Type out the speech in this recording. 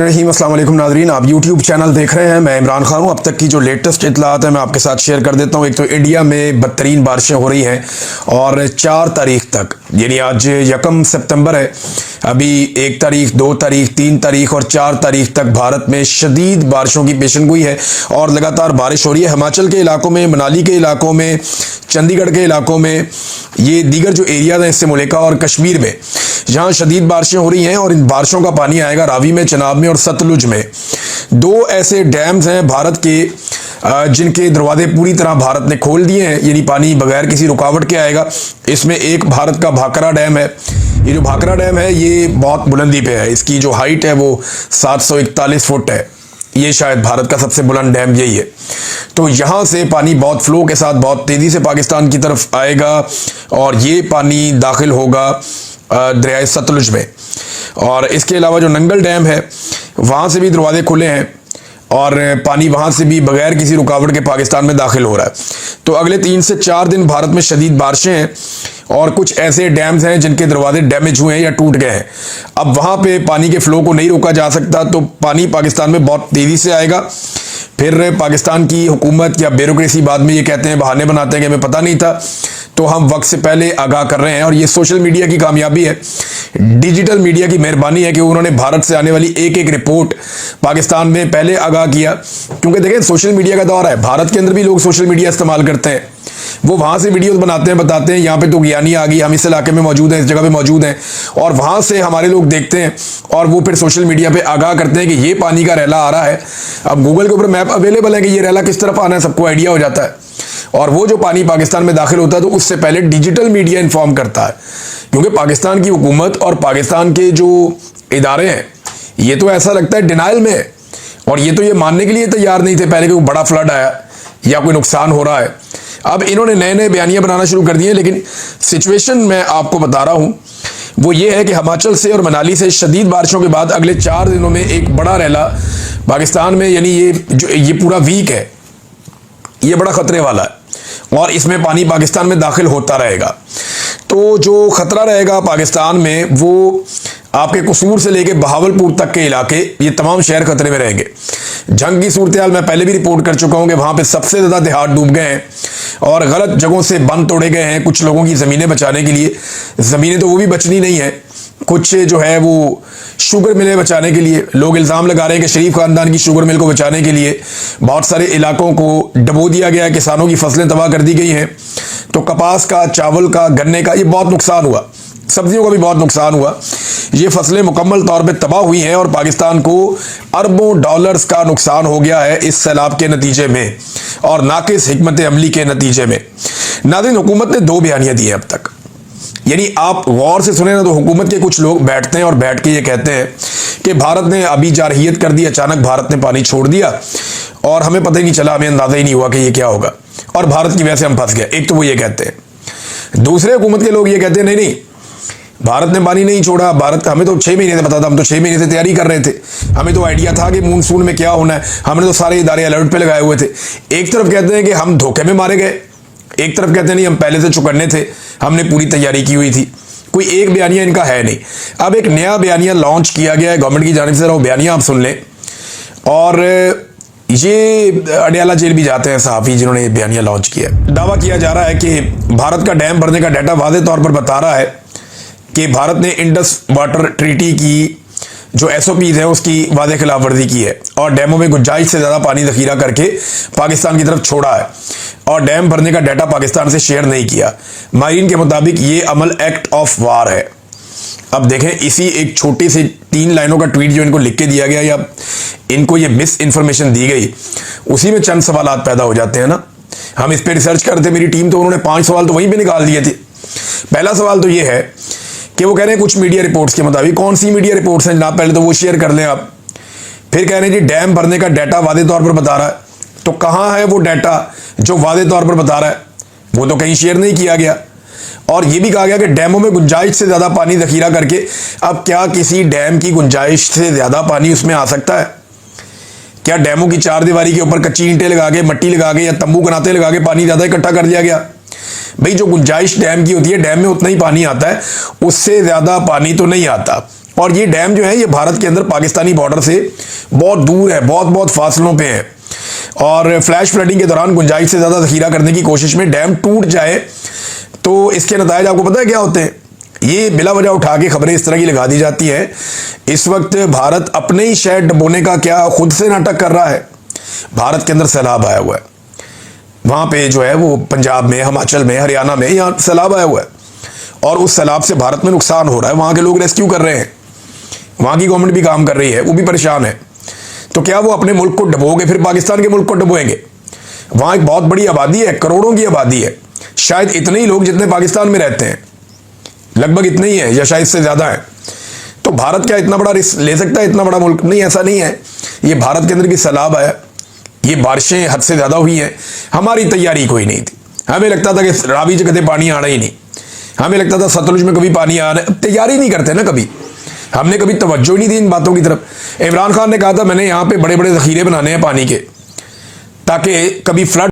अस्सलाम वालेकुम नाज़रीन, आप YouTube चैनल देख रहे हैं। मैं इमरान खान हूँ। अब तक की जो लेटेस्ट इत्तलात है मैं आपके साथ शेयर कर देता हूँ। एक तो इंडिया में बदतरीन बारिशें हो रही हैं और 4 तारीख तक, यानी आज 1 सितंबर है, अभी 1 तारीख, 2 तारीख, 3 तारीख और 4 तारीख तक भारत में शदीद बारिशों की पेशनगोई है और लगातार बारिश हो रही है। हिमाचल के इलाकों में, मनाली के इलाकों में, चंडीगढ़ के इलाकों में, ये दीगर जो एरियाज हैं इससे मुल्का और कश्मीर में, जहाँ शदीद बारिशें हो रही हैं और इन बारिशों का पानी आएगा रावी में, चनाब में और सतलुज में। 2 ऐसे डैम्स हैं भारत के जिनके दरवाजे पूरी तरह भारत ने खोल दिए हैं, यानी पानी बगैर किसी रुकावट के आएगा। इसमें एक भारत का भाखरा डैम है। ये जो भाखरा डैम है ये बहुत बुलंदी पे है, इसकी जो हाइट है वो 741 फुट है। ये शायद भारत का सबसे बुलंद डैम यही है। तो यहाँ से पानी बहुत फ्लो के साथ बहुत तेज़ी से पाकिस्तान की तरफ आएगा और ये पानी दाखिल होगा दरियाए सतलुज में। और इसके अलावा जो नंगल डैम है वहाँ से भी दरवाजे खुले हैं और पानी वहाँ से भी बगैर किसी रुकावट के पाकिस्तान में दाखिल हो रहा है। तो अगले 3 से 4 दिन भारत में शदीद बारिशें हैं और कुछ ऐसे डैम्स हैं जिनके दरवाजे डैमेज हुए हैं या टूट गए हैं। अब वहाँ पे पानी के फ्लो को नहीं रोका जा सकता, तो पानी पाकिस्तान में बहुत तेज़ी से आएगा। फिर पाकिस्तान की हुकूमत या ब्यूरोक्रेसी बाद में ये कहते हैं, बहाने बनाते हैं कि हमें पता नहीं था, तो हम वक्त से पहले आगाह कर रहे हैं। और ये सोशल मीडिया की कामयाबी है, डिजिटल मीडिया की मेहरबानी है कि उन्होंने भारत से आने वाली एक एक रिपोर्ट पाकिस्तान में पहले आगाह किया। क्योंकि देखें, सोशल मीडिया का दौर है, भारत के अंदर भी लोग सोशल मीडिया इस्तेमाल करते हैं। वो वहाँ से वीडियोस बनाते हैं, बताते हैं यहाँ पे तो ज्ञानी आ गई, हम इस इलाके में मौजूद हैं, इस जगह पे मौजूद हैं, और वहाँ से हमारे लोग देखते हैं और वो फिर सोशल मीडिया पे आगाह करते हैं कि ये पानी का रैला आ रहा है। अब गूगल के ऊपर मैप अवेलेबल है कि ये रैला किस तरफ आना है, सबको आइडिया हो जाता है। और वो जो पानी पाकिस्तान में दाखिल होता है तो उससे पहले डिजिटल मीडिया इन्फॉर्म करता है, क्योंकि पाकिस्तान की हुकूमत और पाकिस्तान के जो इदारे हैं ये तो ऐसा लगता है डिनाइल में है, और ये तो ये मानने के लिए तैयार नहीं थे पहले कि कोई बड़ा फ्लड आया या कोई नुकसान हो रहा है। अब इन्होंने नए नए बयानियां बनाना शुरू कर दिए, लेकिन सिचुएशन मैं आपको बता रहा हूं वो ये है कि हिमाचल से और मनाली से शदीद बारिशों के बाद अगले 4 दिनों में एक बड़ा रैला पाकिस्तान में, यानी ये पूरा वीक है, ये बड़ा खतरे वाला है और इसमें पानी पाकिस्तान में दाखिल होता रहेगा। तो जो खतरा रहेगा पाकिस्तान में वो आपके कसूर से लेके बहावलपुर तक के इलाके, ये तमाम शहर खतरे में रहेंगे। जंग की सूरत हाल मैं पहले भी रिपोर्ट कर चुका हूं कि वहां पे सबसे ज़्यादा देहात डूब गए हैं और गलत जगहों से बंद तोड़े गए हैं कुछ लोगों की ज़मीनें बचाने के लिए। ज़मीनें तो वो भी बचनी नहीं है, कुछ जो है वो शुगर मिलें बचाने के लिए। लोग इल्ज़ाम लगा रहे हैं कि शरीफ खानदान की शुगर मिल को बचाने के लिए बहुत सारे इलाकों को डबो दिया गया है, किसानों की फसलें तबाह कर दी गई हैं। तो कपास का, चावल का, गन्ने का ये बहुत नुकसान हुआ, सब्जियों का भी बहुत नुकसान हुआ। ये फसलें मुकम्मल तौर पे तबाह हुई हैं और पाकिस्तान को अरबों डॉलर्स का नुकसान हो गया है इस सैलाब के नतीजे में और नाकिस हिकमत अमली के नतीजे में। नाज़रीन, हुकूमत ने 2 बयानियां दी हैं अब तक, यानी आप गौर से सुने ना तो हुकूमत के कुछ लोग बैठते हैं और बैठ के ये कहते हैं कि भारत ने अभी जारहियत कर दी, अचानक भारत ने पानी छोड़ दिया और हमें पता ही नहीं चला, हमें अंदाजा ही नहीं हुआ कि ये क्या होगा और भारत की वजह से हम फंस गए। एक तो वो ये कहते हैं। दूसरे हुकूमत के लोग ये कहते हैं नहीं नहीं, भारत ने पानी नहीं छोड़ा, भारत, हमें तो 6 महीने से पता था, हम तो 6 महीने से तैयारी कर रहे थे, हमें तो आइडिया था कि मानसून में क्या होना है, हमने तो सारे इदारे अलर्ट पे लगाए हुए थे। एक तरफ कहते हैं कि हम धोखे में मारे गए, एक तरफ कहते हैं नहीं हम पहले से चुकन्ने थे, हमने पूरी तैयारी की हुई थी। कोई एक बयानिया इनका है नहीं। अब एक नया बयानिया लॉन्च किया गया है गवर्नमेंट की जानिब से, वो बयानिया आप सुन लें। और ये अडयाला जेल भी जाते हैं सहाफ़ी जिन्होंने ये बयानिया लॉन्च किया। दावा किया जा रहा है कि भारत का डैम भरने का डाटा वाज़ेह तौर पर बता रहा है कि भारत ने इंडस वाटर ट्रीटी की जो SOPs है उसकी वाज़ेह खिलाफ वर्जी की है और डैमों में गुंजाइश से ज़्यादा पानी ज़ख़ीरा करके पाकिस्तान की तरफ छोड़ा है और डैम भरने का डाटा पाकिस्तान से शेयर नहीं किया। माहिरीन के मुताबिक ये अमल एक्ट ऑफ वार है। अब देखें, इसी एक छोटी सी 3 लाइनों का ट्वीट जो इनको लिख के दिया गया या इनको ये मिस इन्फॉर्मेशन दी गई, उसी में चंद सवालात पैदा हो जाते हैं ना। हम इस पर रिसर्च करते, मेरी टीम, तो उन्होंने 5 सवाल तो वहीं पर निकाल दिए थे। पहला सवाल तो ये है कि वो कह रहे हैं कुछ मीडिया रिपोर्ट्स के मुताबिक, कौन सी मीडिया रिपोर्ट्स हैं जनाब, पहले तो वो शेयर कर लें आप। फिर कह रहे हैं जी डैम भरने का डाटा वाज़ेह तौर पर बता रहा है, तो कहाँ है वो डाटा जो वाज़ेह तौर पर बता रहा है? वो तो कहीं शेयर नहीं किया गया। और ये भी कहा गया कि डैमों में गुंजाइश से ज़्यादा पानी ज़ख़ीरा करके। अब क्या किसी डैम की गुंजाइश से ज़्यादा पानी उसमें आ सकता है? क्या डैमों की 4 दीवारी के ऊपर कच्ची ईंटें लगा के, मट्टी लगा के या तंबू कनाते लगा के पानी ज़्यादा इकट्ठा कर दिया गया? भाई जो गुंजाइश डैम की होती है, डैम में उतना ही पानी आता है, उससे ज़्यादा पानी तो नहीं आता। और ये डैम जो है ये भारत के अंदर पाकिस्तानी बॉर्डर से बहुत दूर है, बहुत बहुत फासलों पे है। और फ्लैश फ्लडिंग के दौरान गुंजाइश से ज़्यादा ज़ख़ीरा करने की कोशिश में डैम टूट जाए तो इसके नतायज आपको पता है क्या होते हैं? ये बिला वजह उठा के खबरें इस तरह की लगा दी जाती हैं। इस वक्त भारत अपने ही शहर डुबोने का क्या खुद से नाटक कर रहा है। भारत के अंदर सैलाब आया हुआ है, वहाँ पे जो है वो पंजाब में, हिमाचल में, हरियाणा में यहाँ सैलाब आया हुआ है और उस सैलाब से भारत में नुकसान हो रहा है। वहाँ के लोग रेस्क्यू कर रहे हैं, वहाँ की गवर्नमेंट भी काम कर रही है, वो भी परेशान है। तो क्या वो अपने मुल्क को डुबोगे फिर पाकिस्तान के मुल्क को डुबोएंगे? वहाँ एक बहुत बड़ी आबादी है, करोड़ों की आबादी है, शायद इतने ही लोग जितने पाकिस्तान में रहते हैं, लगभग इतने ही है या शायद इससे ज़्यादा है। तो भारत क्या इतना बड़ा रिस्क ले सकता है? इतना बड़ा मुल्क नहीं, ऐसा नहीं है। ये भारत के अंदर की सैलाब आया, ये बारिशें हद से ज़्यादा हुई हैं, हमारी तैयारी कोई नहीं थी। हमें लगता था कि रावी से कभी पानी आना ही नहीं, हमें लगता था सतलुज में कभी पानी आना, तैयारी नहीं करते ना कभी, हमने कभी तवज्जो ही नहीं दी इन बातों की तरफ। इमरान खान ने कहा था मैंने यहाँ पे बड़े बड़े ज़ख़ीरे बनाने हैं पानी के ताकि कभी फ्लड